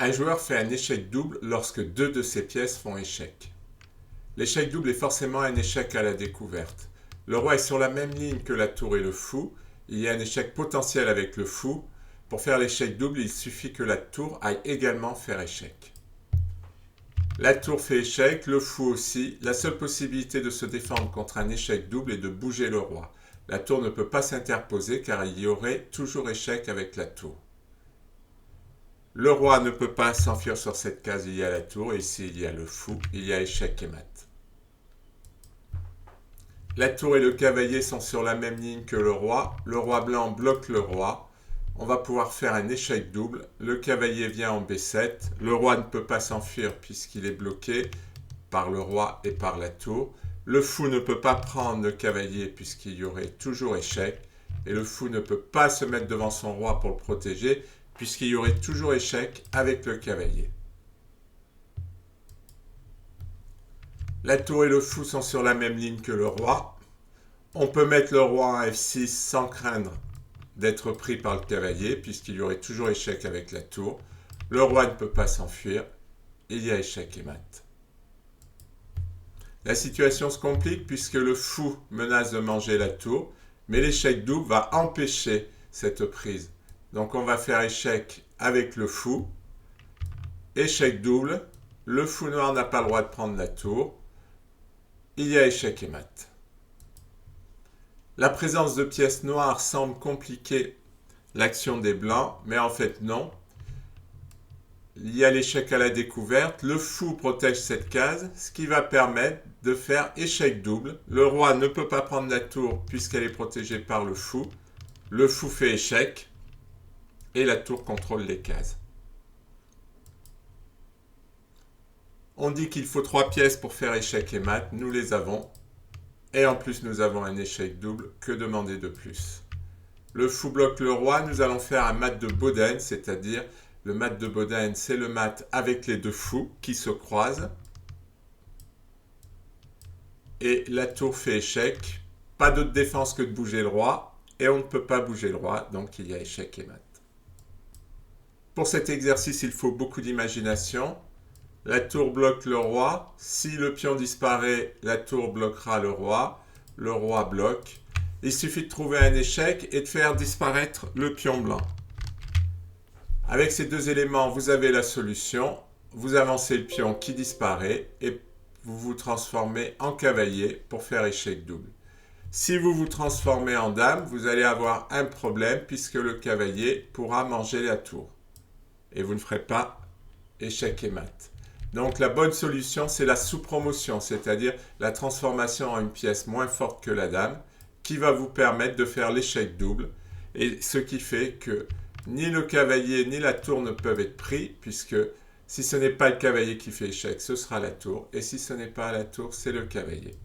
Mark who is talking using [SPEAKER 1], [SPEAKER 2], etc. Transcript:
[SPEAKER 1] Un joueur fait un échec double lorsque deux de ses pièces font échec. L'échec double est forcément un échec à la découverte. Le roi est sur la même ligne que la tour et le fou. Il y a un échec potentiel avec le fou. Pour faire l'échec double, il suffit que la tour aille également faire échec. La tour fait échec, le fou aussi. La seule possibilité de se défendre contre un échec double est de bouger le roi. La tour ne peut pas s'interposer car il y aurait toujours échec avec la tour. Le roi ne peut pas s'enfuir sur cette case, il y a la tour, et ici il y a le fou, il y a échec et mat. La tour et le cavalier sont sur la même ligne que le roi blanc bloque le roi. On va pouvoir faire un échec double, le cavalier vient en B7, le roi ne peut pas s'enfuir puisqu'il est bloqué par le roi et par la tour. Le fou ne peut pas prendre le cavalier puisqu'il y aurait toujours échec, et le fou ne peut pas se mettre devant son roi pour le protéger puisqu'il y aurait toujours échec avec le cavalier. La tour et le fou sont sur la même ligne que le roi. On peut mettre le roi en F6 sans craindre d'être pris par le cavalier, puisqu'il y aurait toujours échec avec la tour. Le roi ne peut pas s'enfuir. Il y a échec et mat. La situation se complique puisque le fou menace de manger la tour, mais l'échec double va empêcher cette prise. Donc on va faire échec avec le fou. Échec double. Le fou noir n'a pas le droit de prendre la tour. Il y a échec et mat. La présence de pièces noires semble compliquer l'action des blancs, mais en fait non. Il y a l'échec à la découverte. Le fou protège cette case, ce qui va permettre de faire échec double. Le roi ne peut pas prendre la tour puisqu'elle est protégée par le fou. Le fou fait échec et la tour contrôle les cases. On dit qu'il faut 3 pièces pour faire échec et mat. Nous les avons. Et en plus, nous avons un échec double. Que demander de plus? Le fou bloque le roi. Nous allons faire un mat de Boden, c'est-à-dire le mat de Boden, c'est le mat avec les deux fous qui se croisent. Et la tour fait échec. Pas d'autre défense que de bouger le roi. Et on ne peut pas bouger le roi, donc il y a échec et mat. Pour cet exercice, il faut beaucoup d'imagination. La tour bloque le roi. Si le pion disparaît, la tour bloquera le roi. Le roi bloque. Il suffit de trouver un échec et de faire disparaître le pion blanc. Avec ces deux éléments, vous avez la solution. Vous avancez le pion qui disparaît et vous vous transformez en cavalier pour faire échec double. Si vous vous transformez en dame, vous allez avoir un problème puisque le cavalier pourra manger la tour. Et vous ne ferez pas échec et mat. Donc la bonne solution, c'est la sous-promotion, c'est-à-dire la transformation en une pièce moins forte que la dame, qui va vous permettre de faire l'échec double, et ce qui fait que ni le cavalier ni la tour ne peuvent être pris, puisque si ce n'est pas le cavalier qui fait échec, ce sera la tour, et si ce n'est pas la tour, c'est le cavalier.